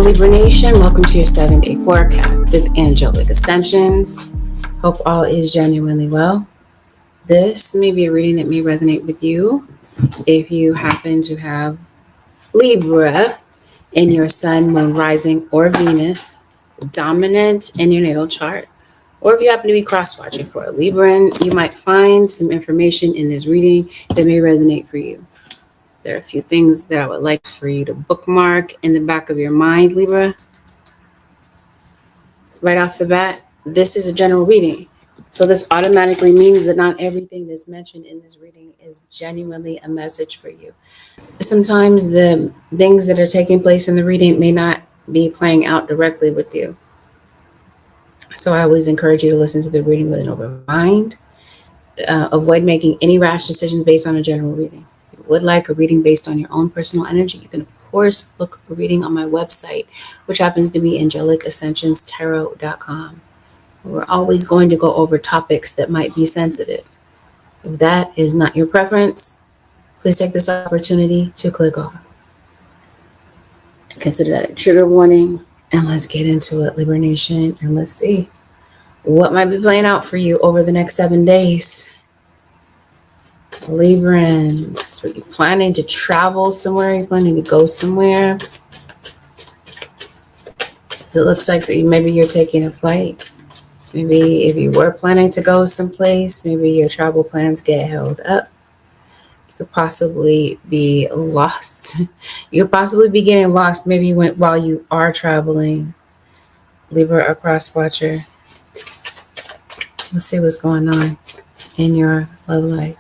Libra Nation, welcome to your 7-day forecast with angelic ascensions. Hope all is genuinely well. This may be a reading that may resonate with you if you happen to have Libra in your sun, moon, rising, or Venus dominant in your natal chart. Or if you happen to be cross-watching for a Libran, you might find some information in this reading that may resonate for you. There are a few things that I would like for you to bookmark in the back of your mind, Libra. Right off the bat, this is a general reading. So this automatically means that not everything that's mentioned in this reading is genuinely a message for you. Sometimes the things that are taking place in the reading may not be playing out directly with you. So I always encourage you to listen to the reading with an open mind. Avoid making any rash decisions based on a general reading. If you would like a reading based on your own personal energy, you can, of course, book a reading on my website, which happens to be angelicascensionstarot.com. We're always going to go over topics that might be sensitive. If that is not your preference, please take this opportunity to click off. Consider that a trigger warning, and let's get into it, Libra Nation, and let's see what might be playing out for you over the next 7 days. Librans, are you planning to travel somewhere? Are you planning to go somewhere? It looks like that maybe you're taking a flight. Maybe if you were planning to go someplace, maybe your travel plans get held up. You could possibly be lost. You could possibly be getting lost maybe while you are traveling. Libra or cross-watcher. Let's see what's going on in your love life.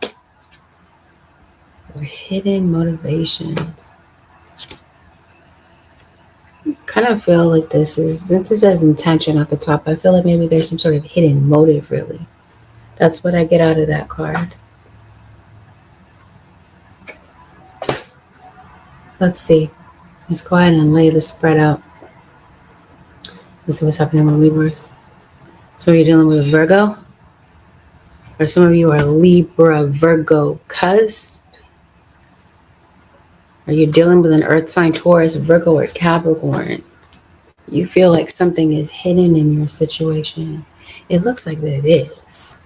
Or hidden motivations. I kind of feel like this is, since it says intention at the top, I feel like maybe there's some sort of hidden motive, really. That's what I get out of that card. Let's see. Let's go ahead and lay the spread out. Let's see what's happening with Libras. So you're dealing with Virgo, or some of you are Libra, Virgo, cusp. Or you're dealing with an earth sign, Taurus, Virgo, or Capricorn. You feel like something is hidden in your situation. It looks like that it is.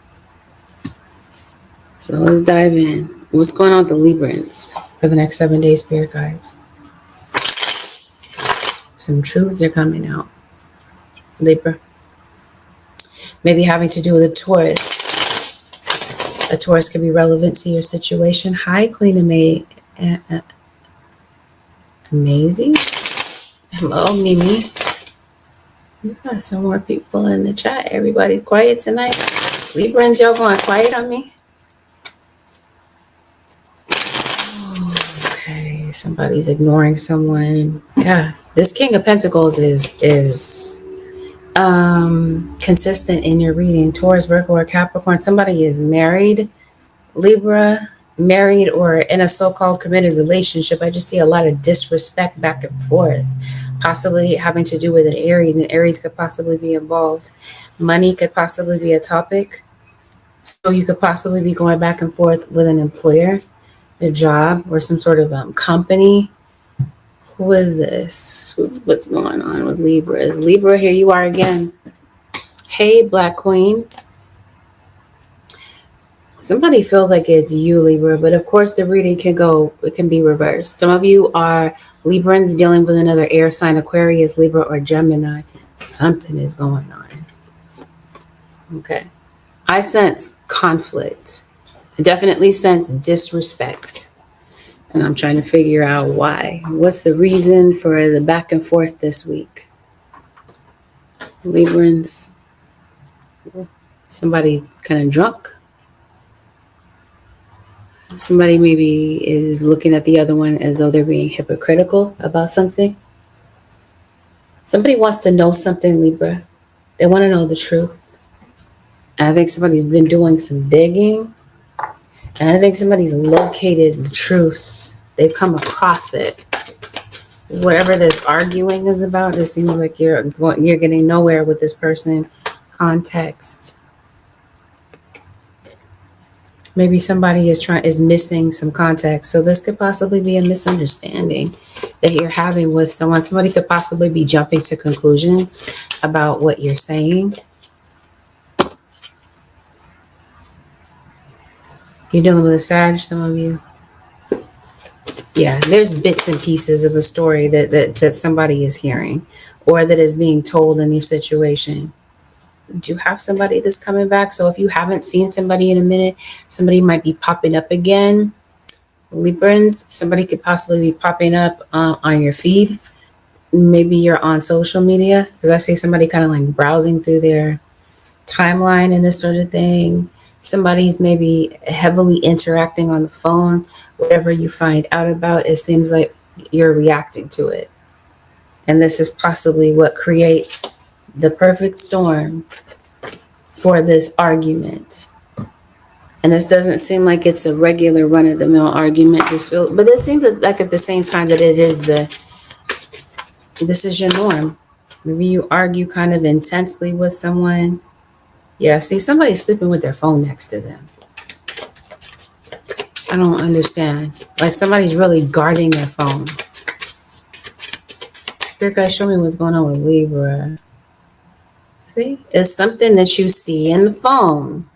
So let's dive in. What's going on with the Librans for the next 7 days, spirit guides? Some truths are coming out. Libra. Maybe having to do with a Taurus. A Taurus could be relevant to your situation. Hi, Queen Amazing. Hello, Mimi. We got some more people in the chat. Everybody's quiet tonight. Librans, y'all going quiet on me? Okay, somebody's ignoring someone. Yeah, this King of Pentacles is consistent in your reading. Taurus, Virgo, or Capricorn. Somebody is married, Libra, married or in a so-called committed relationship. I just see a lot of disrespect back and forth, possibly having to do with an Aries, and Aries could possibly be involved. Money could possibly be a topic. So you could possibly be going back and forth with an employer, a job, or some sort of company. Who is this? What's going on with Libra? Libra, here you are again. Hey, Black Queen. Somebody feels like it's you, Libra, but of course the reading it can be reversed. Some of you are Librans dealing with another air sign, Aquarius, Libra, or Gemini. Something is going on. Okay. I sense conflict. I definitely sense disrespect. And I'm trying to figure out why. What's the reason for the back and forth this week? Librans. Somebody kind of drunk. Somebody maybe is looking at the other one as though they're being hypocritical about something. Somebody wants to know something, Libra. They want to know the truth. And I think somebody's been doing some digging. And I think somebody's located the truth. They've come across it. Whatever this arguing is about, it seems like you're getting nowhere with this person. Context. Maybe somebody is missing some context. So this could possibly be a misunderstanding that you're having with someone. Somebody could possibly be jumping to conclusions about what you're saying. You're dealing with a Sag, some of you. Yeah, there's bits and pieces of the story that somebody is hearing or that is being told in your situation. Do you have somebody that's coming back? So if you haven't seen somebody in a minute, somebody might be popping up again. Librans, somebody could possibly be popping up on your feed. Maybe you're on social media, because I see somebody kind of like browsing through their timeline and this sort of thing. Somebody's maybe heavily interacting on the phone. Whatever you find out about, it seems like you're reacting to it. And this is possibly what creates the perfect storm for this argument. And this doesn't seem like it's a regular run-of-the-mill argument. But it seems like at the same time that this is your norm. Maybe you argue kind of intensely with someone. Yeah, see, somebody's sleeping with their phone next to them. I don't understand. Like somebody's really guarding their phone. Spirit guys, show me what's going on with Libra. See, it's something that you see in the phone.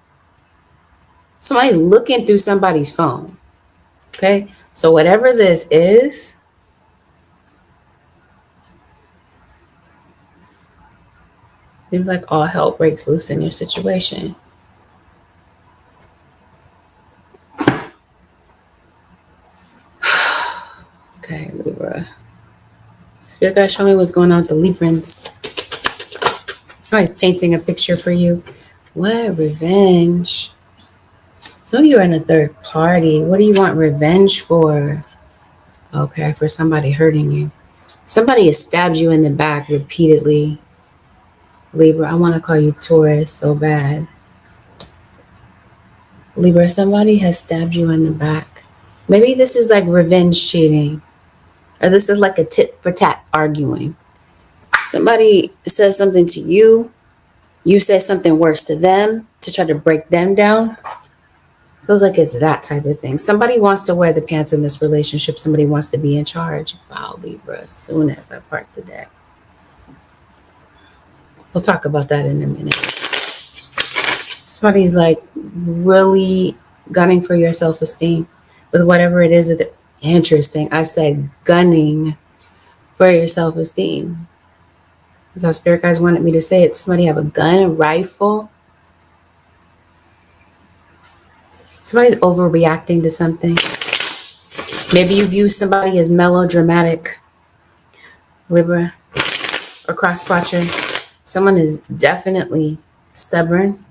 Somebody's looking through somebody's phone. Okay, so whatever this is, maybe like all hell breaks loose in your situation. Okay, Libra. Spirit guys, show me what's going on with the Librans. Somebody's painting a picture for you. What? Revenge. Some of you are in a third party. What do you want revenge for? Okay, for somebody hurting you. Somebody has stabbed you in the back repeatedly. Libra, I want to call you Taurus so bad. Libra, somebody has stabbed you in the back. Maybe this is like revenge cheating. Or this is like a tit for tat arguing. Somebody says something to you. You say something worse to them to try to break them down. Feels like it's that type of thing. Somebody wants to wear the pants in this relationship. Somebody wants to be in charge. Wow, Libra, as soon as I part the deck. We'll talk about that in a minute. Somebody's like really gunning for your self-esteem with whatever it is. Interesting. I said gunning for your self-esteem. That's how spirit guys wanted me to say it. Somebody have a gun, a rifle. Somebody's overreacting to something. Maybe you view somebody as melodramatic. Libra or cross-watcher. Someone is definitely stubborn.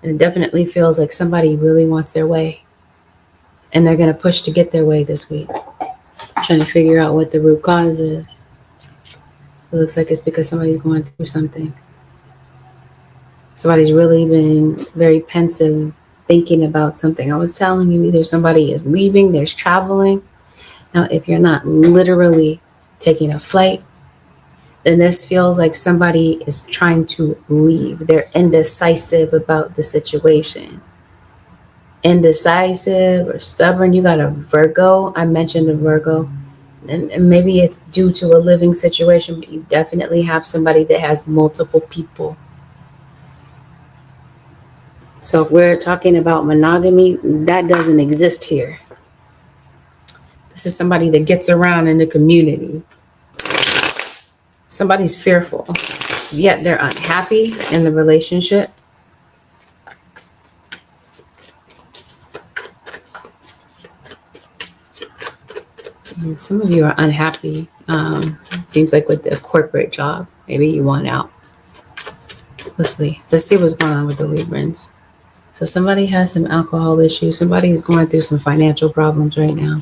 And it definitely feels like somebody really wants their way. And they're going to push to get their way this week. Trying to figure out what the root cause is. It looks like it's because somebody's going through something. Somebody's really been very pensive, thinking about something. I was telling you, either somebody is leaving, there's traveling. Now, if you're not literally taking a flight, then this feels like somebody is trying to leave. They're indecisive about the situation. Indecisive or stubborn. You got a Virgo. I mentioned a Virgo. And maybe it's due to a living situation, but you definitely have somebody that has multiple people. So if we're talking about monogamy, that doesn't exist here. This is somebody that gets around in the community. Somebody's fearful, yet they're unhappy in the relationship. And some of you are unhappy. It seems like with the corporate job, maybe you want out. Let's see what's going on with the Librans. So somebody has some alcohol issues. Somebody is going through some financial problems right now.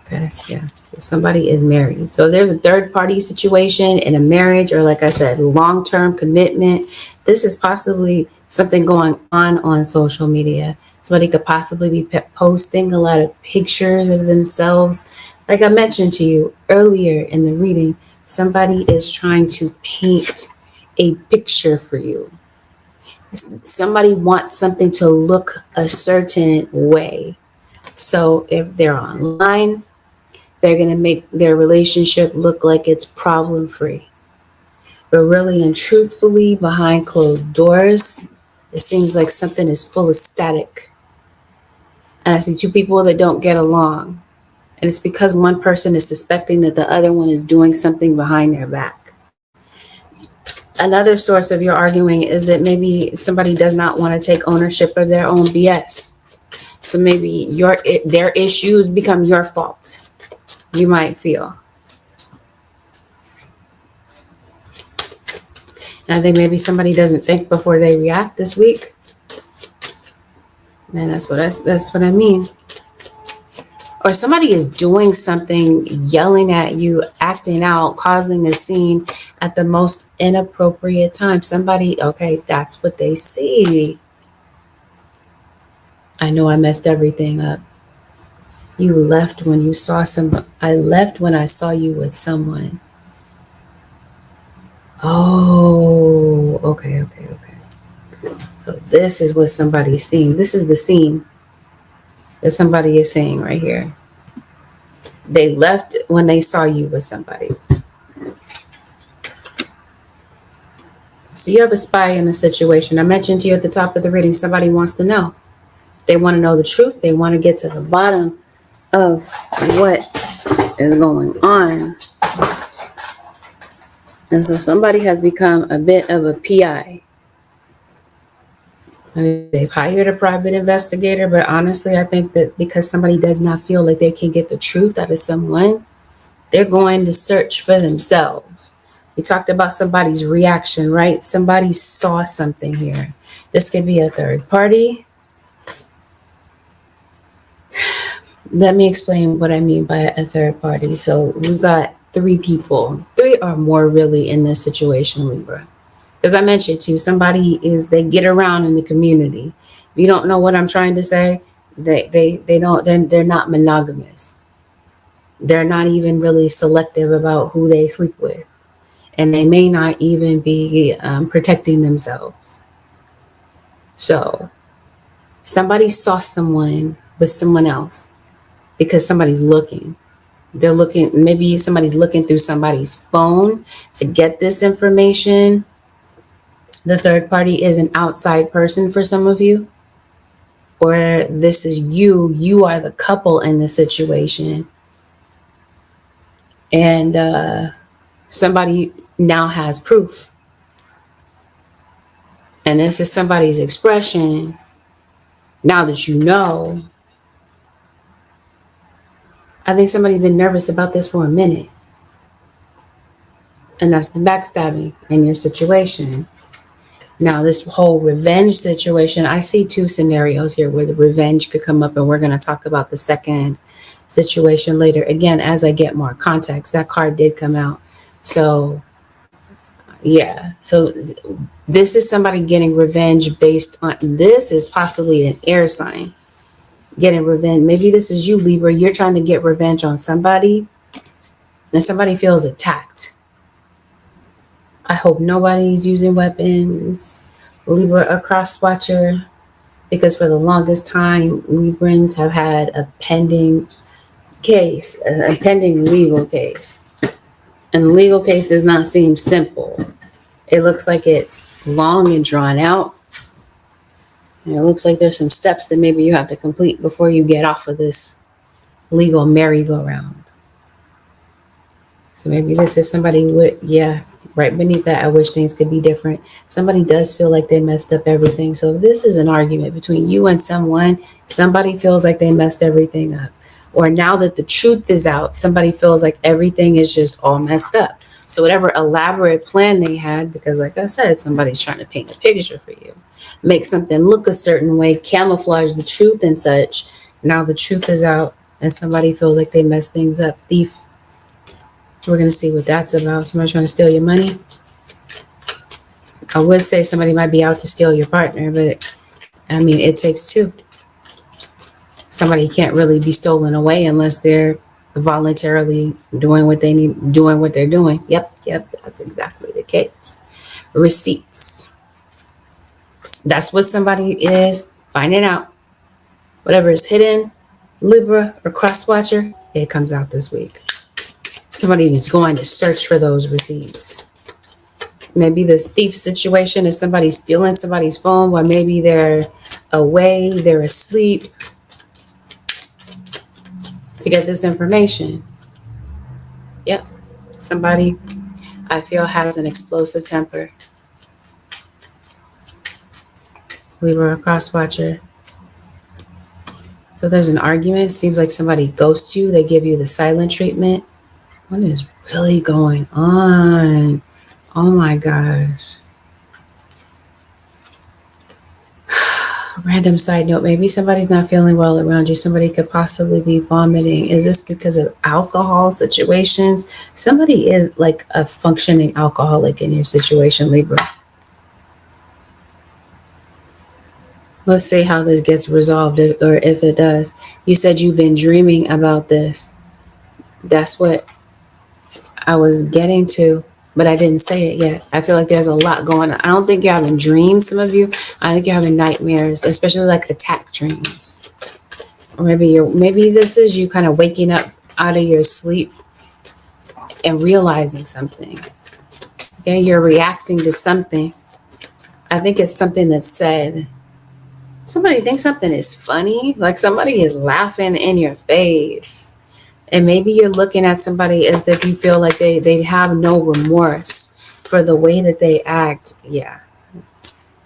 Okay, yeah. So somebody is married. So there's a third party situation in a marriage, or like I said, long-term commitment. This is possibly something going on social media. Somebody could possibly be posting a lot of pictures of themselves. Like I mentioned to you earlier in the reading, somebody is trying to paint a picture for you. Somebody wants something to look a certain way. So if they're online, they're going to make their relationship look like it's problem free. But really and truthfully, behind closed doors, it seems like something is full of static. And I see two people that don't get along. And it's because one person is suspecting that the other one is doing something behind their back. Another source of your arguing is that maybe somebody does not want to take ownership of their own BS. So maybe their issues become your fault, you might feel. And I think maybe somebody doesn't think before they react this week. And that's what I mean. Or somebody is doing something, yelling at you, acting out, causing a scene at the most inappropriate time. Somebody, okay, that's what they see. I know I messed everything up. You left when you saw I left when I saw you with someone. Oh, okay. So this is what somebody's seeing. This is the scene that somebody is saying right here. They left when they saw you with somebody. So you have a spy in the situation. I mentioned to you at the top of the reading, somebody wants to know. They want to know the truth. They want to get to the bottom of what is going on. And so somebody has become a bit of a PI. I mean, they've hired a private investigator, but honestly, I think that because somebody does not feel like they can get the truth out of someone, they're going to search for themselves. We talked about somebody's reaction, right? Somebody saw something here. This could be a third party. Let me explain what I mean by a third party. So we've got three people, three or more really in this situation, Libra. Because I mentioned to you, they get around in the community. If you don't know what I'm trying to say, they're not monogamous. They're not even really selective about who they sleep with. And they may not even be protecting themselves. So somebody saw someone with someone else because somebody's looking. They're looking, maybe somebody's looking through somebody's phone to get this information. The third party is an outside person for some of you. Or this is you are the couple in the situation. And somebody now has proof. And this is somebody's expression. Now that you know, I think somebody's been nervous about this for a minute. And that's the backstabbing in your situation. Now, this whole revenge situation, I see two scenarios here where the revenge could come up, and we're going to talk about the second situation later. Again, as I get more context, that card did come out. So, yeah. So this is somebody getting revenge based on, this is possibly an air sign getting revenge. Maybe this is you, Libra. You're trying to get revenge on somebody, and somebody feels attacked. I hope nobody's using weapons. Libra, a cross watcher, because for the longest time, Librans have had a pending case, a pending legal case. And the legal case does not seem simple. It looks like it's long and drawn out. And it looks like there's some steps that maybe you have to complete before you get off of this legal merry-go-round. So maybe this is somebody with, right beneath that, I wish things could be different. Somebody does feel like they messed up everything. So if this is an argument between you and someone, somebody feels like they messed everything up. Or now that the truth is out, somebody feels like everything is just all messed up. So whatever elaborate plan they had, because like I said, somebody's trying to paint a picture for you, make something look a certain way, camouflage the truth and such. Now the truth is out and somebody feels like they messed things up. Thief. We're going to see what that's about. Somebody trying to steal your money. I would say somebody might be out to steal your partner, but I mean, it takes two. Somebody can't really be stolen away unless they're voluntarily doing what they need, doing what they're doing. Yep, that's exactly the case. Receipts. That's what somebody is finding out. Whatever is hidden, Libra or cross-watcher, it comes out this week. Somebody is going to search for those receipts. Maybe this thief situation is somebody stealing somebody's phone while maybe they're away, they're asleep, to get this information. Yep. Somebody, I feel, has an explosive temper. Libra or cross-watcher. So there's an argument. Seems like somebody ghosts you. They give you the silent treatment. What is really going on? Oh my gosh. Random side note, maybe somebody's not feeling well around you. Somebody could possibly be vomiting. Is this because of alcohol situations? Somebody is like a functioning alcoholic in your situation, Libra. Let's see how this gets resolved, or if it does. You said you've been dreaming about this. That's what I was getting to, but I didn't say it yet. I feel like there's a lot going on. I don't think you're having dreams, some of you. I think you're having nightmares, especially like attack dreams. Or maybe this is you kind of waking up out of your sleep and realizing something. Okay, you're reacting to something. I think it's something that's said. Somebody thinks something is funny, like somebody is laughing in your face. And maybe you're looking at somebody as if you feel like they have no remorse for the way that they act. Yeah.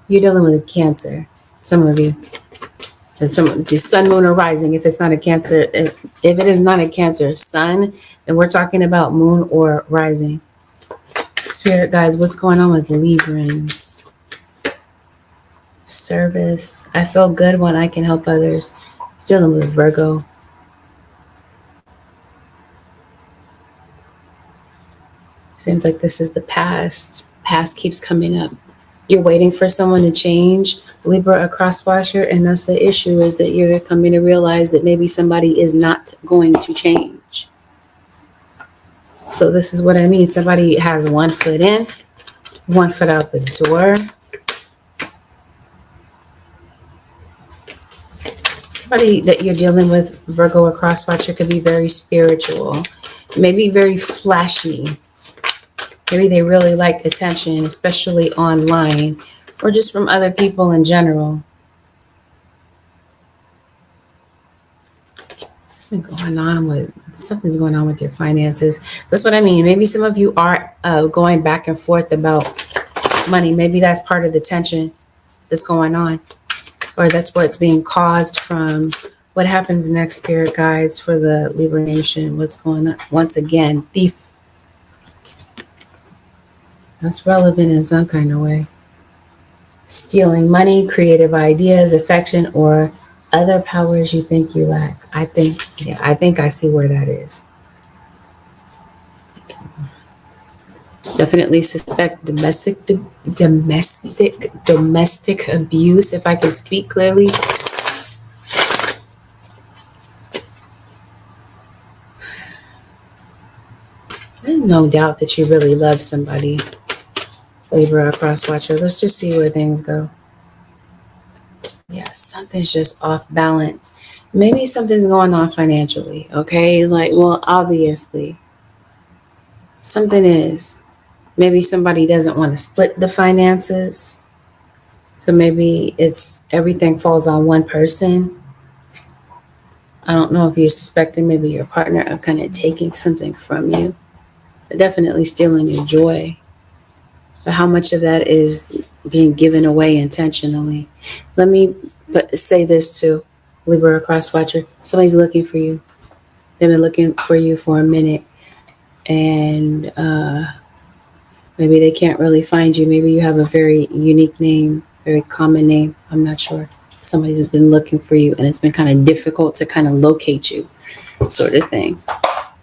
You're dealing with Cancer, some of you. And the sun, moon, or rising, if it's not a Cancer, if it is not a Cancer sun, then we're talking about moon or rising. Spirit guys, what's going on with Librans? Service. I feel good when I can help others. It's dealing with Virgo. Seems like this is the past. Past keeps coming up. You're waiting for someone to change, Libra or cross-watcher, and that's the issue, is that you're coming to realize that maybe somebody is not going to change. So this is what I mean. Somebody has one foot in, one foot out the door. Somebody that you're dealing with, Virgo or cross-watcher, could be very spiritual, maybe very flashy. Maybe they really like attention, especially online, or just from other people in general. Something's going on with your finances. That's what I mean. Maybe some of you are going back and forth about money. Maybe that's part of the tension that's going on. Or that's what's being caused from what happens next, spirit guides, for the Libra Nation. What's going on? Once again, thief. That's relevant in some kind of way. Stealing money, creative ideas, affection, or other powers you think you lack. I think I see where that is. Definitely suspect domestic abuse, if I can speak clearly. There's no doubt that you really love somebody, Libra or cross-watcher. Let's just see where things go. Yeah, something's just off balance. Maybe something's going on financially, okay? Like, well, obviously, something is. Maybe somebody doesn't want to split the finances. So maybe it's everything falls on one person. I don't know if you're suspecting maybe your partner of kind of taking something from you. They're definitely stealing your joy. But how much of that is being given away intentionally? Let me say this too, Libra or cross-watcher. Somebody's looking for you. They've been looking for you for a minute. And maybe they can't really find you. Maybe you have a very unique name, very common name. I'm not sure. Somebody's been looking for you and it's been kind of difficult to kind of locate you, sort of thing.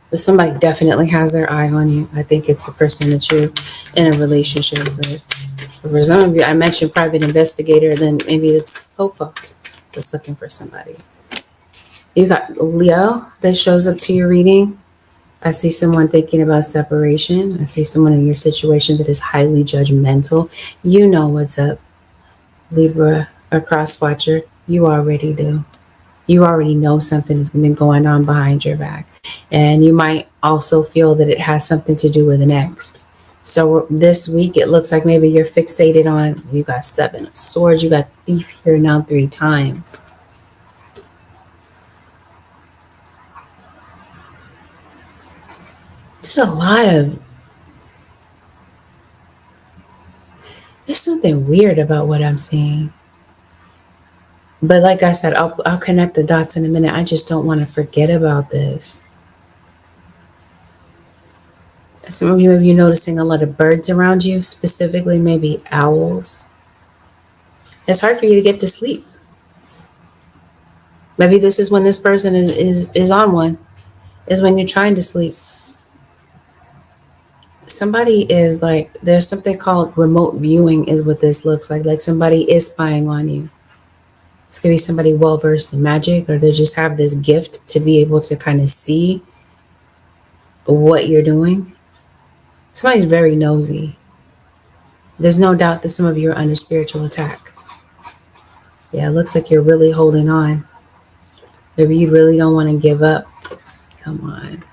But somebody definitely has their eye on you. I think it's the person that you're in a relationship with. For some of you, I mentioned private investigator, then maybe it's Popo that's looking for somebody. You got Leo that shows up to your reading. I see someone thinking about separation. I see someone in your situation that is highly judgmental. You know what's up. Libra, a cross watcher, you already do. You already know something has been going on behind your back. And you might also feel that it has something to do with an ex. So this week, it looks like maybe you're fixated on, you got 7 of swords, you got thief here now 3 times. There's something weird about what I'm seeing. But like I said, I'll connect the dots in a minute. I just don't want to forget about this. Some of you may be noticing a lot of birds around you, specifically maybe owls. It's hard for you to get to sleep. Maybe this is when this person is on one, is when you're trying to sleep. Somebody is like, there's something called remote viewing is what this looks like. Like somebody is spying on you. It's going to be somebody well-versed in magic, or they just have this gift to be able to kind of see what you're doing. Somebody's very nosy. There's no doubt that some of you are under spiritual attack. Yeah, it looks like you're really holding on. Maybe you really don't want to give up. Come on.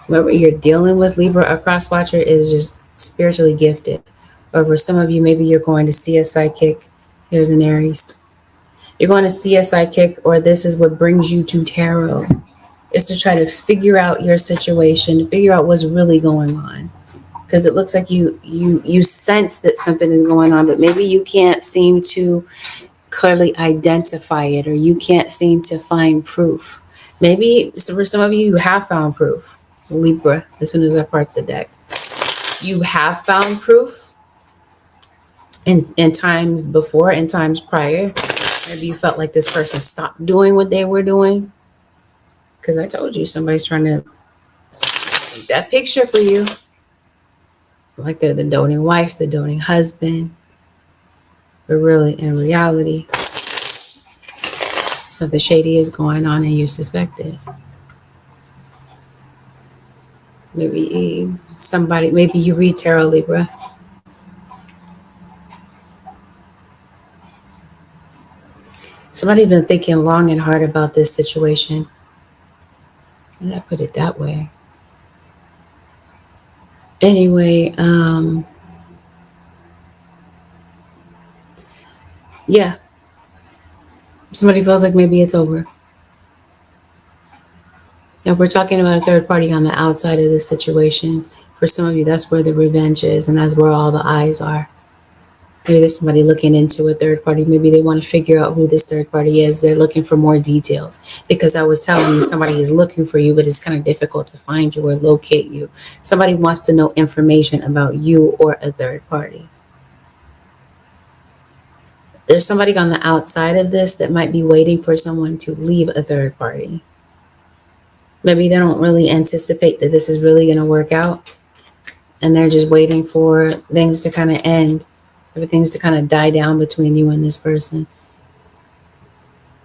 Whoever you're dealing with, Libra, a cross watcher, is just spiritually gifted. Or for some of you, maybe you're going to see a psychic. Here's an Aries. You're going to see a psychic, or this is what brings you to tarot. Is to try to figure out your situation, figure out what's really going on. Because it looks like you sense that something is going on, but maybe you can't seem to clearly identify it, or you can't seem to find proof. Maybe so for some of you have found proof, Libra, as soon as I part the deck. You have found proof in times before, in times prior. Maybe you felt like this person stopped doing what they were doing. Because I told you somebody's trying to make that picture for you. Like they're the doting wife, the doting husband. But really, in reality, something shady is going on and you suspect it. Maybe somebody, maybe you read tarot, Libra. Somebody's been thinking long and hard about this situation. Why did I put it that way? Anyway, yeah. Somebody feels like maybe it's over. Now we're talking about a third party on the outside of this situation. For some of you, that's where the revenge is, and that's where all the eyes are. Maybe there's somebody looking into a third party. Maybe they want to figure out who this third party is. They're looking for more details. Because I was telling you, somebody is looking for you, but it's kind of difficult to find you or locate you. Somebody wants to know information about you or a third party. There's somebody on the outside of this that might be waiting for someone to leave a third party. Maybe they don't really anticipate that this is really going to work out. And they're just waiting for things to kind of end. For things to kind of die down between you and this person.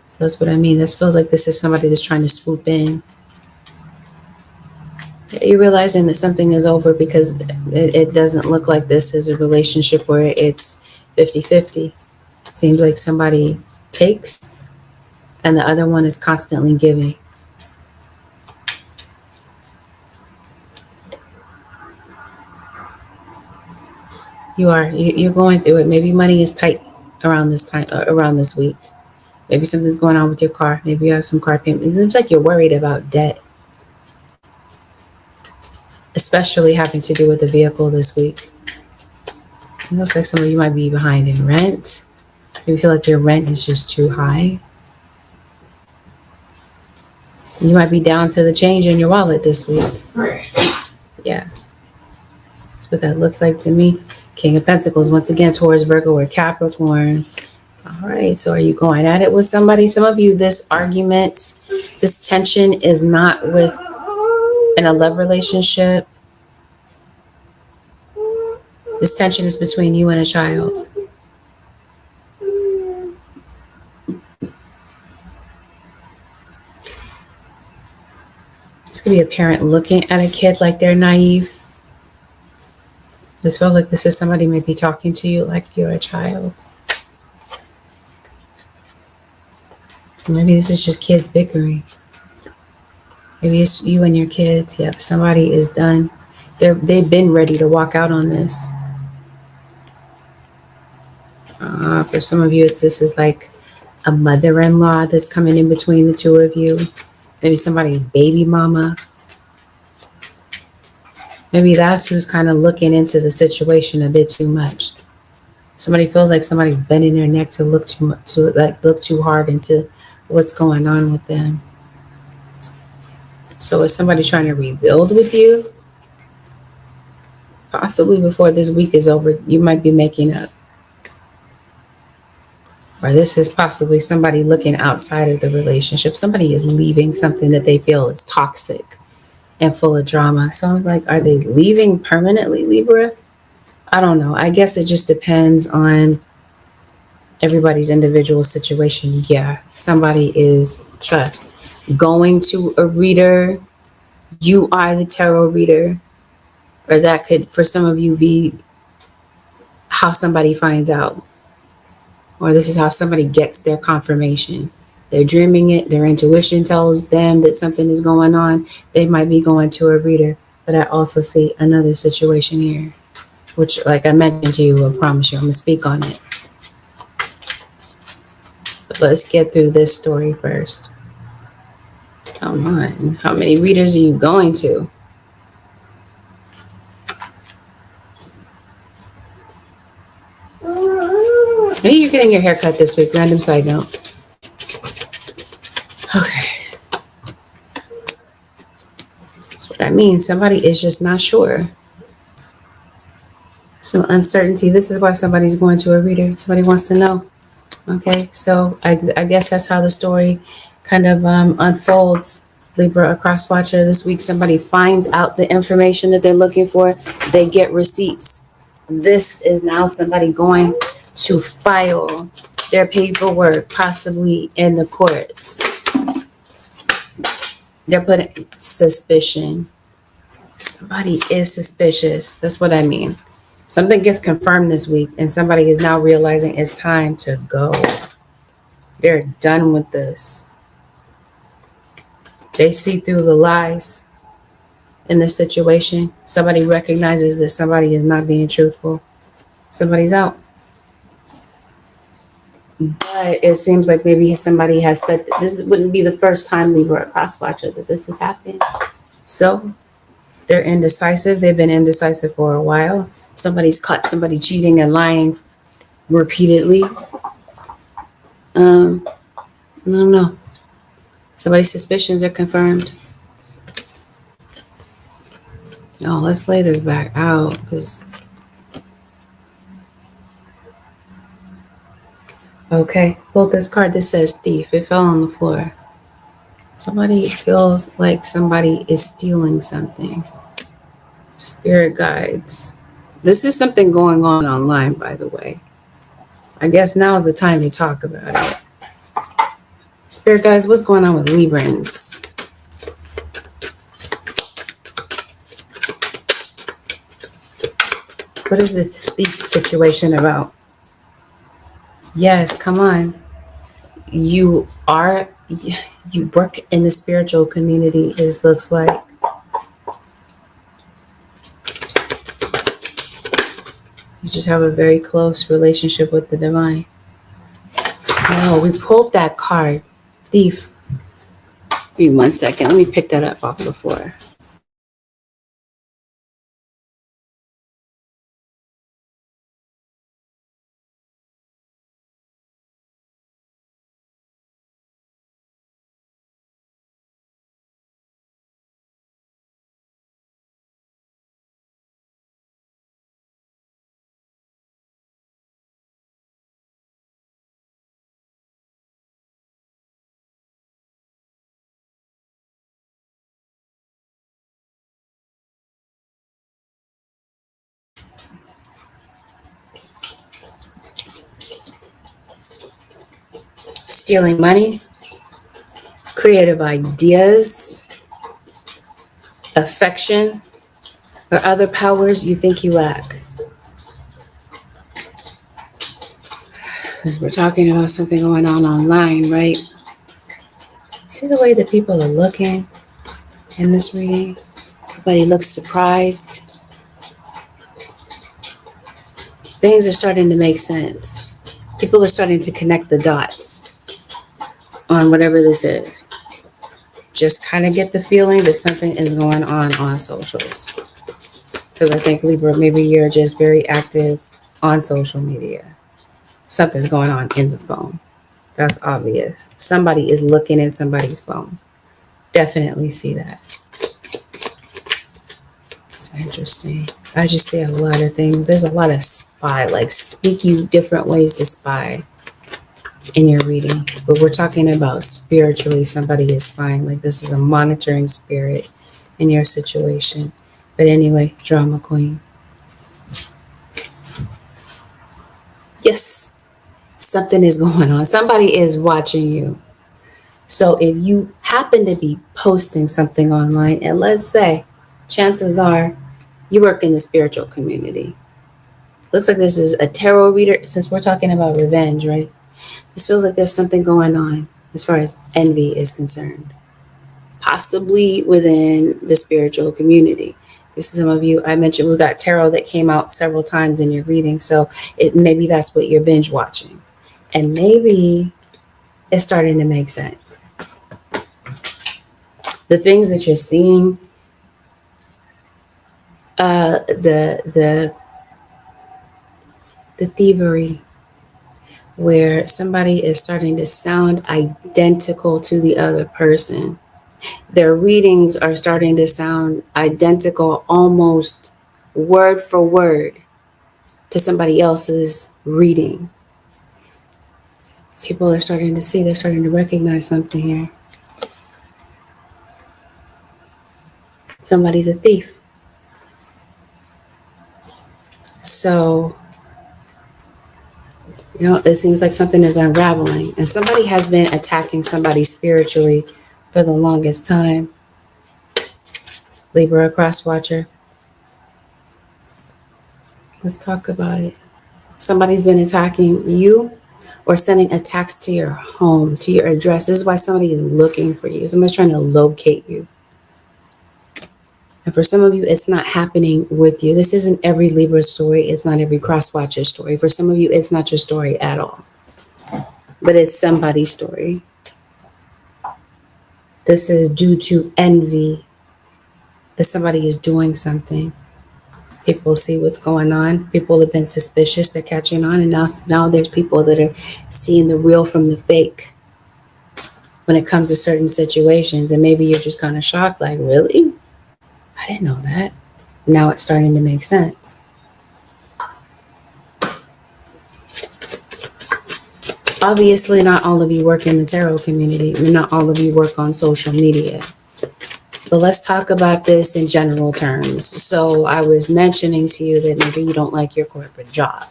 So that's what I mean. This feels like this is somebody that's trying to swoop in. You're realizing that something is over because it doesn't look like this is a relationship where it's 50-50. Seems like somebody takes and the other one is constantly giving. You're going through it. Maybe money is tight around this time, around this week. Maybe something's going on with your car. Maybe you have some car payment. It seems like you're worried about debt, especially having to do with the vehicle this week. It looks like some of you might be behind in rent. You feel like your rent is just too high. You might be down to the change in your wallet this week. Yeah. That's what that looks like to me. King of Pentacles, once again, Taurus, Virgo, or Capricorn. All right, so are you going at it with somebody? Some of you, this argument, this tension is not in a love relationship. This tension is between you and a child. This could be a parent looking at a kid like they're naive. This feels like this is somebody maybe talking to you like you're a child. Maybe this is just kids bickering. Maybe it's you and your kids. Yep, somebody is done. They've been ready to walk out on this. For some of you, this is like a mother-in-law that's coming in between the two of you. Maybe somebody's baby mama. Maybe that's who's kind of looking into the situation a bit too much. Somebody feels like somebody's bending their neck to look too much, to like look too hard into what's going on with them. So is somebody trying to rebuild with you? Possibly before this week is over, you might be making up. Or this is possibly somebody looking outside of the relationship. Somebody is leaving something that they feel is toxic and full of drama. So I'm like, are they leaving permanently, Libra? I don't know. I guess it just depends on everybody's individual situation. Yeah, somebody is trust going to a reader. You are the tarot reader, or that could, for some of you, be how somebody finds out, or this is how somebody gets their confirmation. They're dreaming it. Their intuition tells them that something is going on. They might be going to a reader, but I also see another situation here, which, like I mentioned to you, I promise you, I'm gonna speak on it. But let's get through this story first. Come on, how many readers are you going to? Maybe you're getting your hair cut this week. Random side note. Okay. That's what I mean. Somebody is just not sure. Some uncertainty. This is why somebody's going to a reader. Somebody wants to know. Okay. So I guess that's how the story kind of unfolds. Libra, a cross watcher. This week, somebody finds out the information that they're looking for. They get receipts. This is now somebody going to file their paperwork, possibly in the courts. They're putting suspicion. Somebody is suspicious. That's what I mean. Something gets confirmed this week, and somebody is now realizing it's time to go. They're done with this. They see through the lies in this situation. Somebody recognizes that somebody is not being truthful. Somebody's out. But it seems like maybe somebody has said that this wouldn't be the first time Libra, a cross watcher, that this has happened. So they're indecisive. They've been indecisive for a while. Somebody's caught somebody cheating and lying repeatedly. I don't know. Somebody's suspicions are confirmed. No, let's lay this back out, because okay, pulled this card that says thief. It fell on the floor. Somebody feels like somebody is stealing something. Spirit guides. This is something going on online, by the way. I guess now is the time to talk about it. Spirit guides, what's going on with Librans? What is this thief situation about? Yes, come on. You work in the spiritual community, it looks like. You just have a very close relationship with the divine. Oh, we pulled that card. Thief. Give me 1 second. Let me pick that up off the floor. Stealing money, creative ideas, affection, or other powers you think you lack. Because we're talking about something going on online, right? See the way that people are looking in this reading? Everybody looks surprised. Things are starting to make sense. People are starting to connect the dots on whatever this is. Just kind of get the feeling that something is going on socials. Because I think Libra, maybe you're just very active on social media. Something's going on in the phone. That's obvious. Somebody is looking in somebody's phone. Definitely see that. It's interesting. I just see a lot of things. There's a lot of spy, like sneaky different ways to spy in your reading. But we're talking about spiritually, somebody is spying. Like this is a monitoring spirit in your situation. But anyway, drama queen. Yes, something is going on. Somebody is watching you. So if you happen to be posting something online, and let's say, chances are you work in the spiritual community. Looks like this is a tarot reader, since we're talking about revenge, right? This feels like there's something going on as far as envy is concerned, possibly within the spiritual community. This is some of you, I mentioned we got tarot that came out several times in your reading, so maybe that's what you're binge watching. And maybe it's starting to make sense. The things that you're seeing, the thievery, where somebody is starting to sound identical to the other person. Their readings are starting to sound identical, almost word for word, to somebody else's reading. People are starting to see, they're starting to recognize something here. Somebody's a thief. So, it seems like something is unraveling, and somebody has been attacking somebody spiritually for the longest time. Libra cross watcher. Let's talk about it. Somebody's been attacking you or sending attacks to your home, to your address. This is why somebody is looking for you. Somebody's trying to locate you. And for some of you, it's not happening with you. This isn't every Libra story. It's not every cross watcher story. For some of you, it's not your story at all. But it's somebody's story. This is due to envy that somebody is doing something. People see what's going on. People have been suspicious. They're catching on. And now there's people that are seeing the real from the fake when it comes to certain situations. And maybe you're just kind of shocked, like, really? I didn't know that. Now it's starting to make sense. Obviously, not all of you work in the tarot community. Not all of you work on social media. But let's talk about this in general terms. So I was mentioning to you that maybe you don't like your corporate job.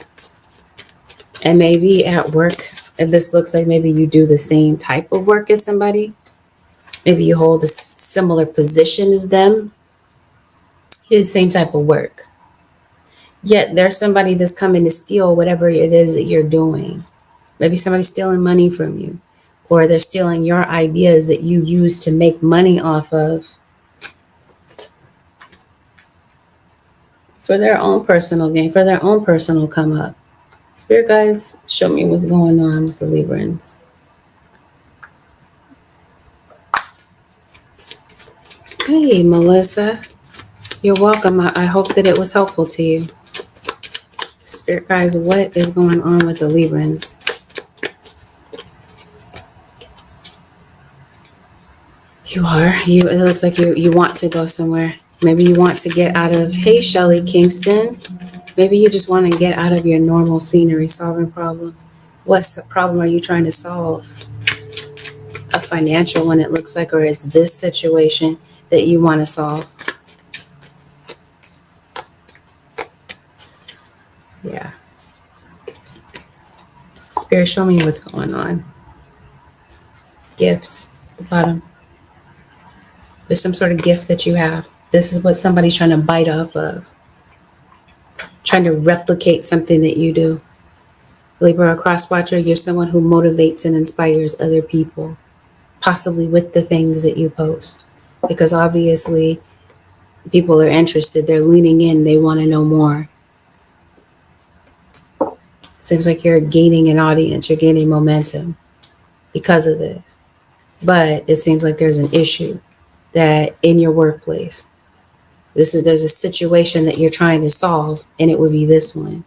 And maybe at work, and this looks like maybe you do the same type of work as somebody. Maybe you hold a similar position as them. You do the same type of work. Yet there's somebody that's coming to steal whatever it is that you're doing. Maybe somebody's stealing money from you. Or they're stealing your ideas that you use to make money off of for their own personal gain, for their own personal come up. Spirit guides, show me what's going on with the Librans. Hey, Melissa. You're welcome. I hope that it was helpful to you. Spirit guides, what is going on with the Librans? It looks like you want to go somewhere. Maybe you want to get out of, hey, Shelly Kingston. Maybe you just want to get out of your normal scenery, solving problems. What problem are you trying to solve? A financial one, it looks like, or it's this situation that you want to solve. Yeah. Spirit, show me what's going on. Gifts, the bottom. There's some sort of gift that you have. This is what somebody's trying to bite off of. Trying to replicate something that you do. Libra cross watcher, you're someone who motivates and inspires other people. possibly with the things that you post, because obviously people are interested, they're leaning in, they want to know more. Seems like you're gaining an audience, you're gaining momentum because of this. But it seems like there's an issue that in your workplace, there's a situation that you're trying to solve, and it would be this one,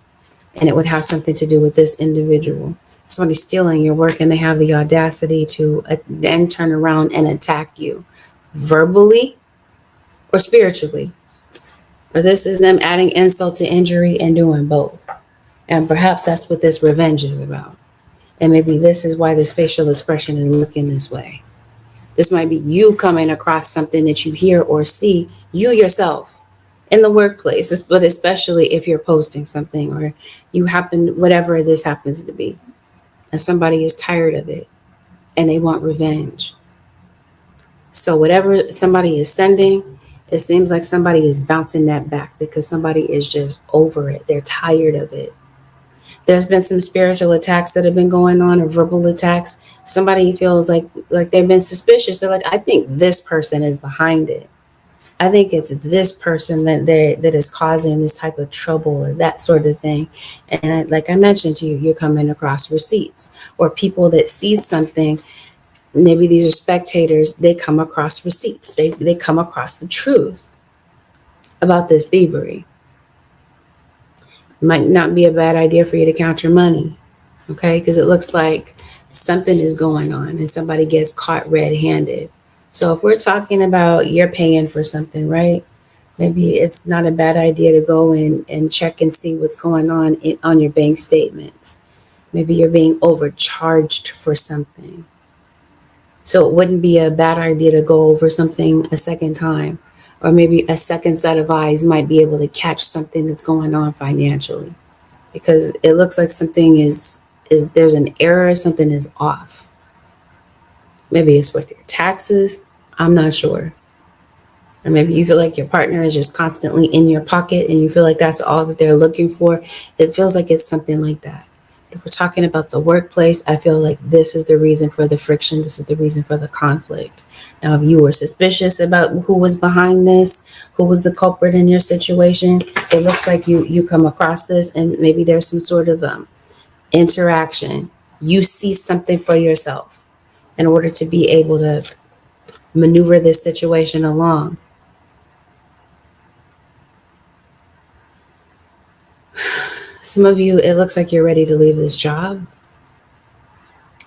and it would have something to do with this individual. Somebody's stealing your work, and they have the audacity to then turn around and attack you verbally or spiritually. Or this is them adding insult to injury and doing both. And perhaps that's what this revenge is about. And maybe this is why this facial expression is looking this way. This might be you coming across something that you hear or see, you yourself, in the workplace, but especially if you're posting something or you happen, whatever this happens to be, and somebody is tired of it and they want revenge. So whatever somebody is sending, it seems like somebody is bouncing that back because somebody is just over it. They're tired of it. There's been some spiritual attacks that have been going on, or verbal attacks. Somebody feels like they've been suspicious. They're like, I think this person is behind it. I think it's this person that is causing this type of trouble or that sort of thing. And like I mentioned to you, you're coming across receipts or people that see something. Maybe these are spectators. They come across receipts. They come across the truth about this thievery. It might not be a bad idea for you to count your money, okay? Because it looks like something is going on and somebody gets caught red-handed. So if we're talking about you're paying for something, right? Maybe it's not a bad idea to go in and check and see what's going on your bank statements. Maybe you're being overcharged for something. So it wouldn't be a bad idea to go over something a second time. Or maybe a second set of eyes might be able to catch something that's going on financially. Because it looks like something is there's an error, something is off. Maybe it's with your taxes. I'm not sure. Or maybe you feel like your partner is just constantly in your pocket and you feel like that's all that they're looking for. It feels like it's something like that. If we're talking about the workplace, I feel like this is the reason for the friction. This is the reason for the conflict. Now, if you were suspicious about who was behind this, who was the culprit in your situation, it looks like you come across this and maybe there's some sort of interaction. You see something for yourself in order to be able to maneuver this situation along. Some of you, it looks like you're ready to leave this job.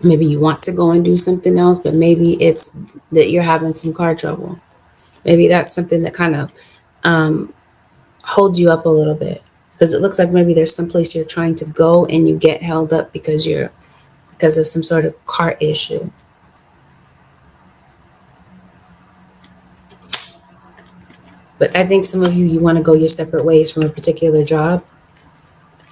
Maybe you want to go and do something else, but maybe it's that you're having some car trouble. Maybe that's something that kind of holds you up a little bit, because it looks like maybe there's some place you're trying to go and you get held up because of some sort of car issue. But I think some of you want to go your separate ways from a particular job.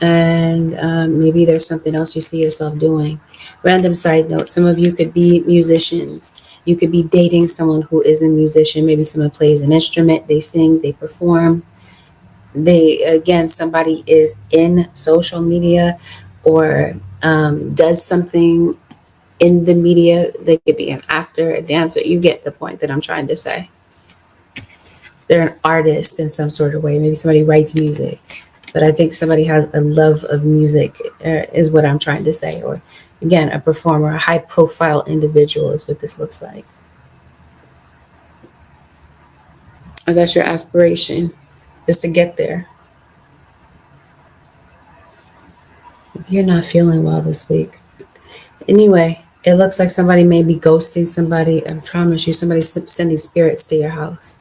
And maybe there's something else you see yourself doing. Random side note, some of you could be musicians. You could be dating someone who is a musician. Maybe someone plays an instrument, they sing, they perform. Somebody is in social media or does something in the media. They could be an actor, a dancer. You get the point that I'm trying to say. They're an artist in some sort of way. Maybe somebody writes music. But I think somebody has a love of music is what I'm trying to say. Or, again, a performer, a high-profile individual is what this looks like. Or that's your aspiration, is to get there. You're not feeling well this week. Anyway, it looks like somebody may be ghosting somebody. I promise you, somebody's sending spirits to your house.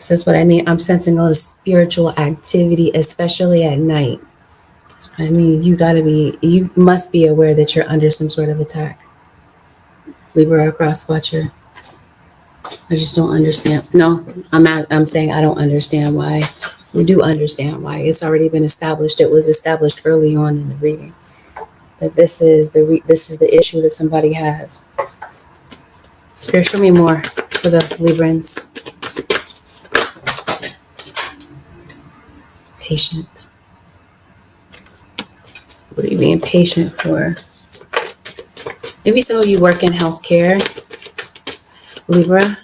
That's what I mean. I'm sensing a lot of spiritual activity, especially at night. That's what I mean. You must be aware that you're under some sort of attack. Libra cross watcher. I just don't understand. No, I'm saying I don't understand why. We do understand why. It's already been established. It was established early on in the reading that this is the issue that somebody has. Spirit, show me more for the Librans. Patience. What are you being patient for? Maybe some of you work in healthcare, Libra.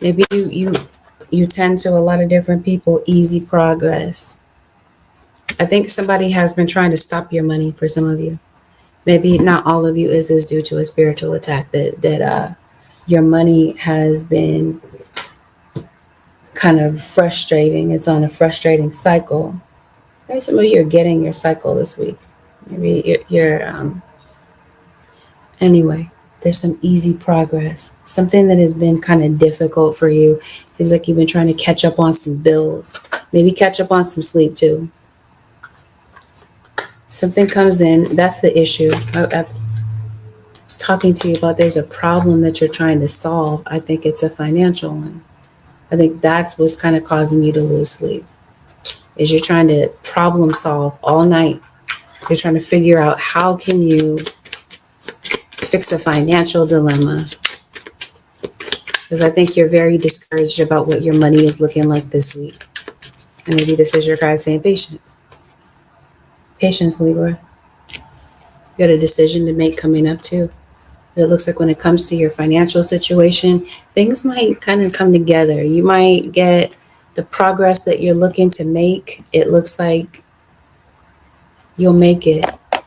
Maybe you tend to a lot of different people, easy progress. I think somebody has been trying to stop your money for some of you. Maybe not all of you is this due to a spiritual attack that your money has been kind of frustrating. It's on a frustrating cycle. Maybe some of you are getting your cycle this week. Maybe anyway, there's some easy progress. Something that has been kind of difficult for you. Seems like you've been trying to catch up on some bills. Maybe catch up on some sleep too. Something comes in. That's the issue. I was talking to you about there's a problem that you're trying to solve. I think it's a financial one. I think that's what's kind of causing you to lose sleep. Is you're trying to problem solve all night. You're trying to figure out how can you fix a financial dilemma. Because I think you're very discouraged about what your money is looking like this week. And maybe this is your guide saying patience. Patience, Libra. You got a decision to make coming up too. It looks like when it comes to your financial situation, things might kind of come together. You might get the progress that you're looking to make. It looks like you'll make it,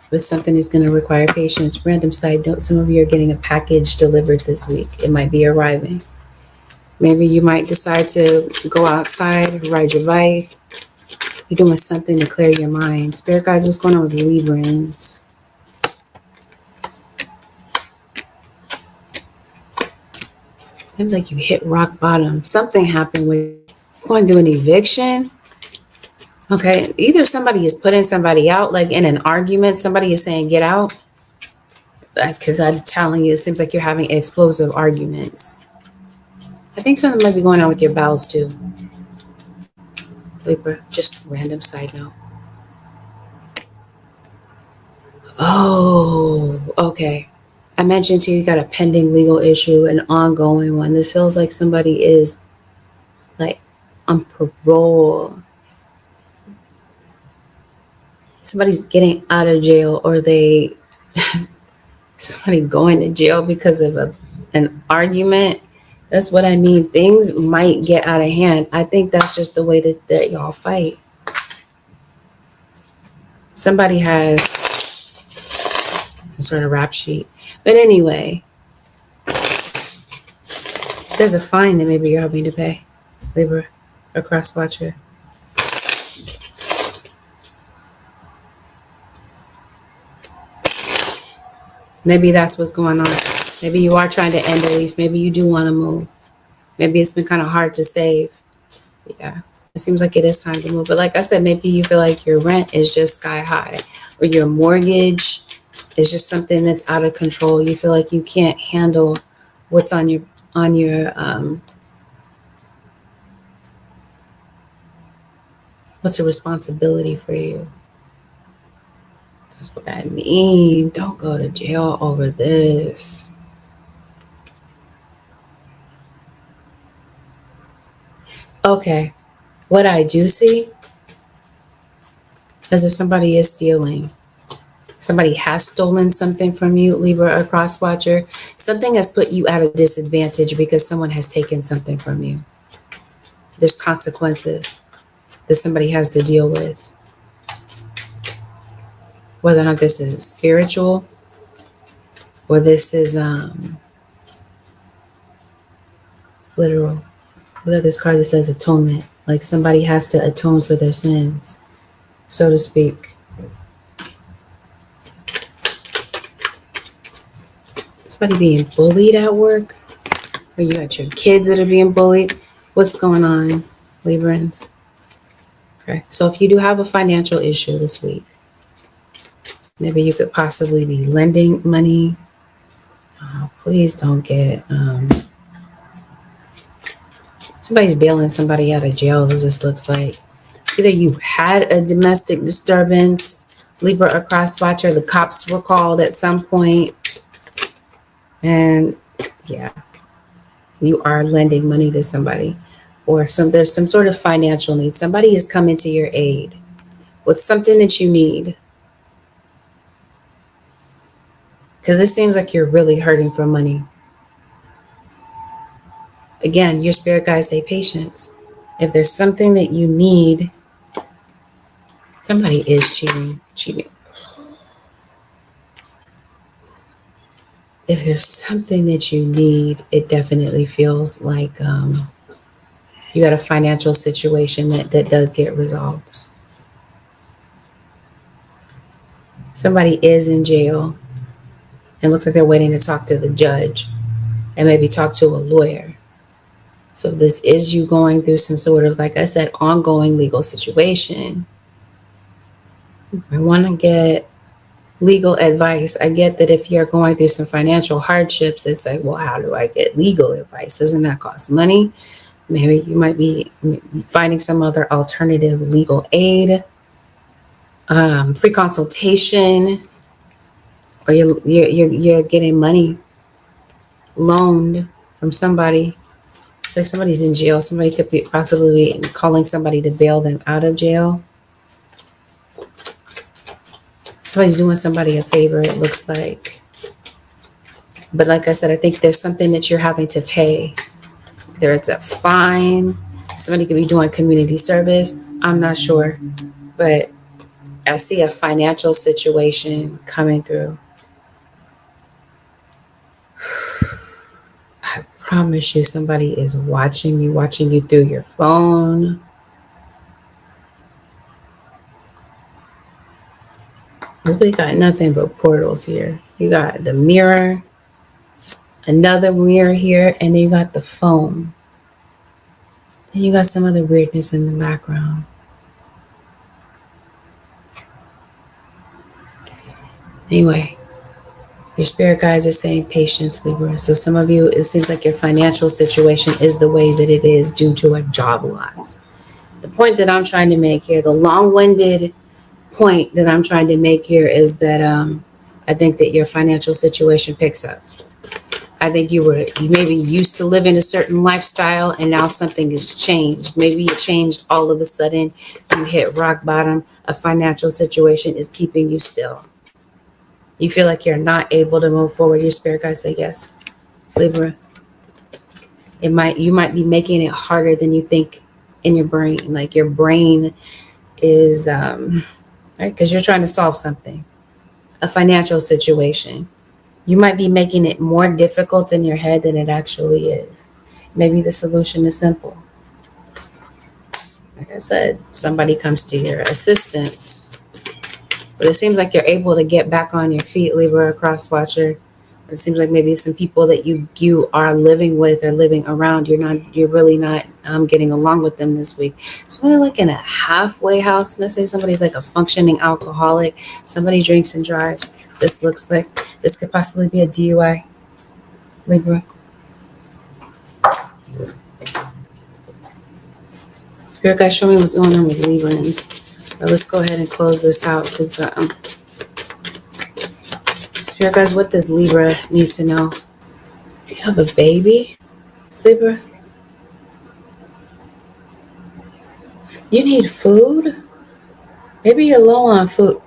but something is going to require patience. Random side note, some of you are getting a package delivered this week. It might be arriving. Maybe you might decide to go outside, ride your bike. You're doing something to clear your mind. Spirit guides, what's going on with Librans? Seems like you hit rock bottom. Something happened with going to an eviction. Okay, either somebody is putting somebody out, like in an argument, somebody is saying, get out. Because I'm telling you, it seems like you're having explosive arguments. I think something might be going on with your bowels too. Libra, just random side note. Oh, okay. I mentioned to you, you got a pending legal issue, an ongoing one. This feels like somebody is like on parole. Somebody's getting out of jail, or somebody going to jail because of an argument. That's what I mean. Things might get out of hand. I think that's just the way that y'all fight. Somebody has some sort of rap sheet. But anyway, there's a fine that maybe you're having to pay, Libra, or cross watcher. Maybe that's what's going on. Maybe you are trying to end a lease. Maybe you do want to move. Maybe it's been kind of hard to save. Yeah, it seems like it is time to move. But like I said, maybe you feel like your rent is just sky high, or your mortgage is just something that's out of control. You feel like you can't handle what's on your what's a responsibility for you. That's what I mean. Don't go to jail over this. Okay, what I do see is if somebody is stealing, somebody has stolen something from you, Libra or cross watcher, something has put you at a disadvantage because someone has taken something from you. There's consequences that somebody has to deal with. Whether or not this is spiritual or this is literal. Look at this card that says atonement. Like somebody has to atone for their sins, so to speak. Somebody being bullied at work, or you got your kids that are being bullied. What's going on, Librans? Okay, so if you do have a financial issue this week, maybe you could possibly be lending money. Oh, please don't get somebody's bailing somebody out of jail, as this looks like. Either you had a domestic disturbance, Libra or cross watcher, the cops were called at some point, and yeah, you are lending money to somebody, or there's some sort of financial need. Somebody is coming to your aid with something that you need. Because it seems like you're really hurting for money. Again, your spirit guides say patience. If there's something that you need, somebody is cheating. If there's something that you need, it definitely feels like you got a financial situation that does get resolved. Somebody is in jail and looks like they're waiting to talk to the judge and maybe talk to a lawyer. So this is you going through some sort of, like I said, ongoing legal situation. I want to get legal advice. I get that if you're going through some financial hardships, it's like, well, how do I get legal advice? Doesn't that cost money? Maybe you might be finding some other alternative legal aid, free consultation, or you're getting money loaned from somebody. It's like somebody's in jail. Somebody could be possibly calling somebody to bail them out of jail. Somebody's doing somebody a favor, it looks like. But like I said, I think there's something that you're having to pay. Whether it's a fine, somebody could be doing community service. I'm not sure. But I see a financial situation coming through. I promise you, somebody is watching you through your phone. We got nothing but portals here. You got the mirror, another mirror here, and then you got the phone. Then you got some other weirdness in the background. Anyway, your spirit guides are saying patience, Libra. So some of you, it seems like your financial situation is the way that it is due to a job loss. The point that I'm trying to make here, the long-winded point that I'm trying to make here is that I think that your financial situation picks up. I think you maybe used to live in a certain lifestyle and now something has changed. Maybe it changed all of a sudden. You hit rock bottom. A financial situation is keeping you still. You feel like you're not able to move forward. Your spirit guides say yes, Libra. You might be making it harder than you think in your brain. Like your brain is right, because you're trying to solve something, a financial situation. You might be making it more difficult in your head than it actually is. Maybe the solution is simple. Like I said, somebody comes to your assistance, but it seems like you're able to get back on your feet, Libra, cross watcher. It seems like maybe some people that you are living with or living around, you're really not getting along with them this week. Somebody like in a halfway house. Let's say somebody's like a functioning alcoholic. Somebody drinks and drives. This looks like this could possibly be a DUI, Libra. Spirit guys, show me what's going on with Librans. Let's go ahead and close this out because Spirit guys, what does Libra need to know? Do you have a baby, Libra? You need food? Maybe you're low on food.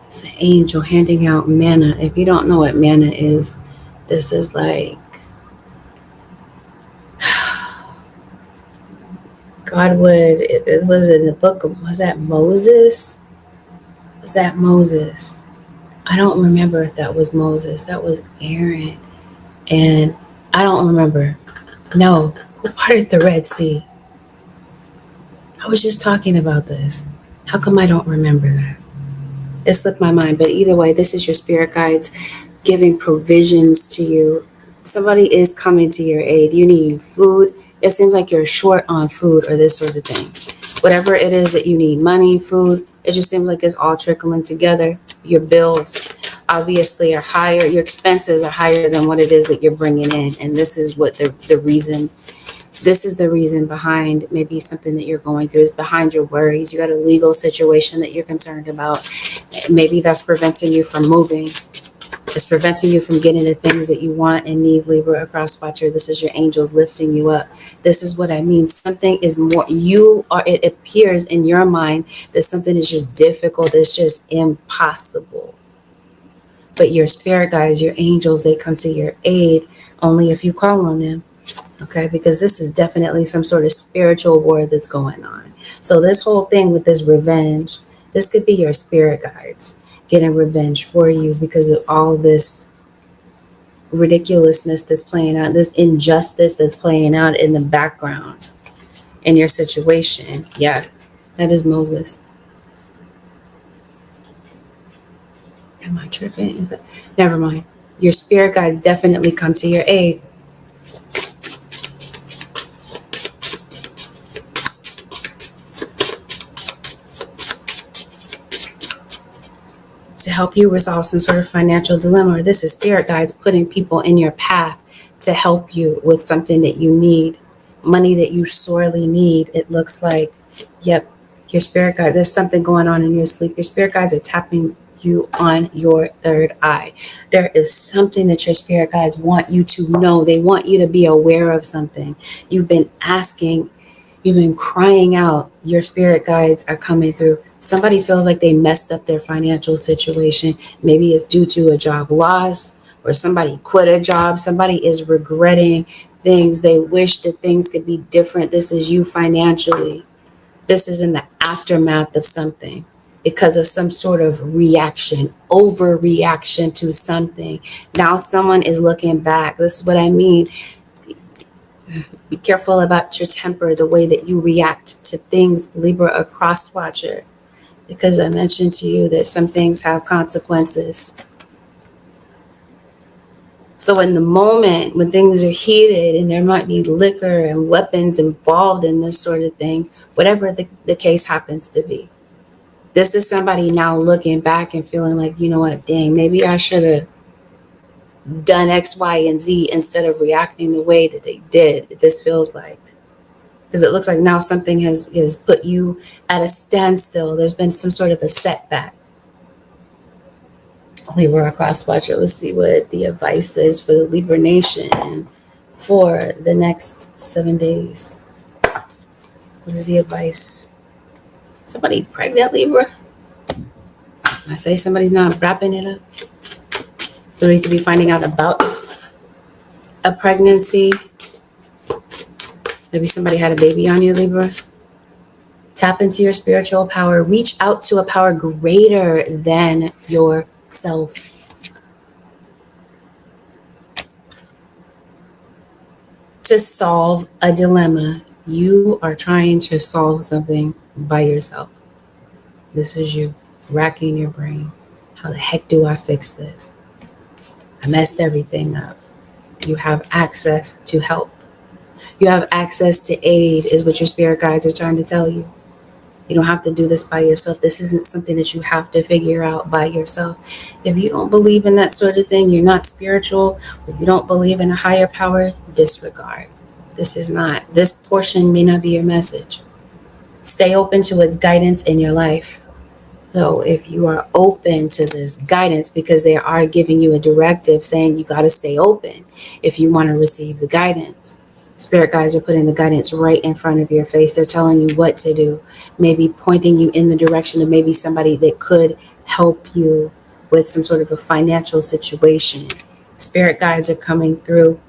It's an angel handing out manna. If you don't know what manna is, this is like God would, if it was in the book of, was that Moses? Was that Moses? I don't remember if that was Moses. That was Aaron. And I don't remember. No, who parted the Red Sea? I was just talking about this. How come I don't remember that? It slipped my mind. But either way, this is your spirit guides giving provisions to you. Somebody is coming to your aid. You need food. It seems like you're short on food or this sort of thing. Whatever it is that you need, money, food, it just seems like it's all trickling together. Your bills obviously are higher. Your expenses are higher than what it is that you're bringing in. And this is what the reason, this is the reason behind maybe something that you're going through, is behind your worries. You got a legal situation that you're concerned about. Maybe that's preventing you from moving. It's preventing you from getting the things that you want and need, Libra across watcher. This is your angels lifting you up. This is what I mean. Something is more, it appears in your mind that something is just difficult. It's just impossible. But your spirit guides, your angels, they come to your aid only if you call on them. Okay, because this is definitely some sort of spiritual war that's going on. So this whole thing with this revenge, this could be your spirit guides getting revenge for you because of all this ridiculousness that's playing out, this injustice that's playing out in the background in your situation. Yeah, that is Moses. Am I tripping? Is that? Never mind. Your spirit guides definitely come to your aid. To help you resolve some sort of financial dilemma, or this is spirit guides putting people in your path to help you with something that you need, money that you sorely need. It looks like, yep, your spirit guide, there's something going on in your sleep. Your spirit guides are tapping you on your third eye. There is something that your spirit guides want you to know. They want you to be aware of something. You've been asking, you've been crying out. Your spirit guides are coming through. Somebody feels like they messed up their financial situation. Maybe it's due to a job loss, or somebody quit a job. Somebody is regretting things. They wish that things could be different. This is you financially. This is in the aftermath of something because of some sort of reaction, overreaction to something. Now someone is looking back. This is what I mean. Be careful about your temper, the way that you react to things, Libra or cross watcher. Because I mentioned to you that some things have consequences. So in the moment when things are heated and there might be liquor and weapons involved in this sort of thing, whatever the case happens to be, this is somebody now looking back and feeling like, you know what, dang, maybe I should have done X, Y, and Z instead of reacting the way that they did. This feels like. Because it looks like now something has put you at a standstill. There's been some sort of a setback. Libra cross watcher. Let's see what the advice is for the Libra Nation for the next 7 days. What is the advice? Somebody pregnant, Libra? I say somebody's not wrapping it up. So you could be finding out about a pregnancy. Maybe somebody had a baby on you, Libra. Tap into your spiritual power. Reach out to a power greater than yourself. To solve a dilemma, you are trying to solve something by yourself. This is you racking your brain. How the heck do I fix this? I messed everything up. You have access to help. You have access to aid, is what your spirit guides are trying to tell you. You don't have to do this by yourself. This isn't something that you have to figure out by yourself. If you don't believe in that sort of thing, you're not spiritual, or you don't believe in a higher power, disregard. This portion may not be your message. Stay open to its guidance in your life. So if you are open to this guidance, because they are giving you a directive saying you got to stay open if you want to receive the guidance. Spirit guides are putting the guidance right in front of your face. They're telling you what to do, maybe pointing you in the direction of maybe somebody that could help you with some sort of a financial situation. Spirit guides are coming through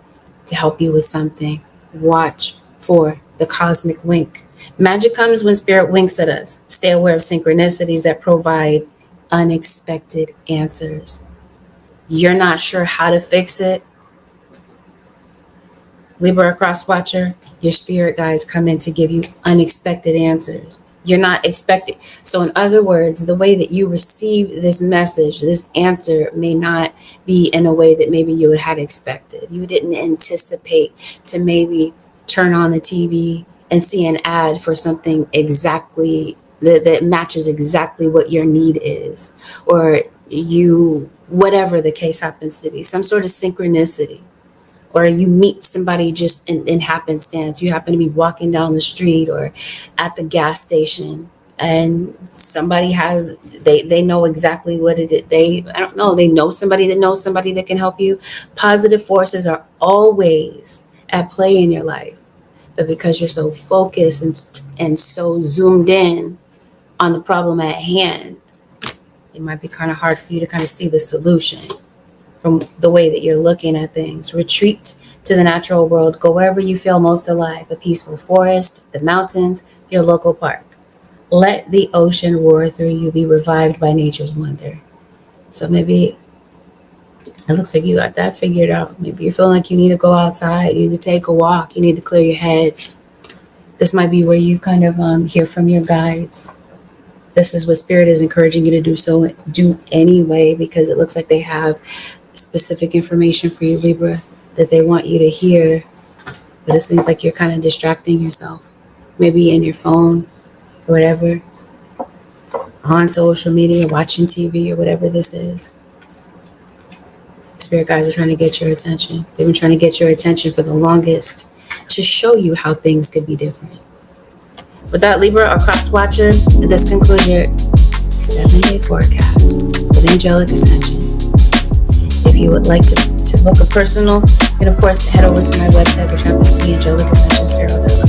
to help you with something. Watch for the cosmic wink. Magic comes when spirit winks at us. Stay aware of synchronicities that provide unexpected answers. You're not sure how to fix it. Libra cross watcher, your spirit guides come in to give you unexpected answers. You're not expecting. So in other words, the way that you receive this message, this answer may not be in a way that maybe you had expected. You didn't anticipate to maybe turn on the TV and see an ad for something exactly that matches exactly what your need is, or whatever the case happens to be, some sort of synchronicity. Or you meet somebody just in happenstance. You happen to be walking down the street or at the gas station, and somebody has, they know exactly what it is. I don't know, they know somebody that knows somebody that can help you. Positive forces are always at play in your life, but because you're so focused and so zoomed in on the problem at hand, it might be kind of hard for you to kind of see the solution from the way that you're looking at things. Retreat to the natural world. Go wherever you feel most alive. A peaceful forest, the mountains, your local park. Let the ocean roar through you. Be revived by nature's wonder. So maybe it looks like you got that figured out. Maybe you're feeling like you need to go outside. You need to take a walk. You need to clear your head. This might be where you kind of hear from your guides. This is what Spirit is encouraging you to do anyway, because it looks like they have specific information for you, Libra, that they want you to hear. But it seems like you're kind of distracting yourself, maybe in your phone or whatever, on social media, watching TV or whatever this is. Spirit guides are trying to get your attention. They've been trying to get your attention for the longest, to show you how things could be different. With that, Libra or Cross Watcher, this concludes your 7-day forecast with Angelic Ascension. If you would like to book a personal, and of course, head over to my website, which happens to be AngelicAscensionStarot.com.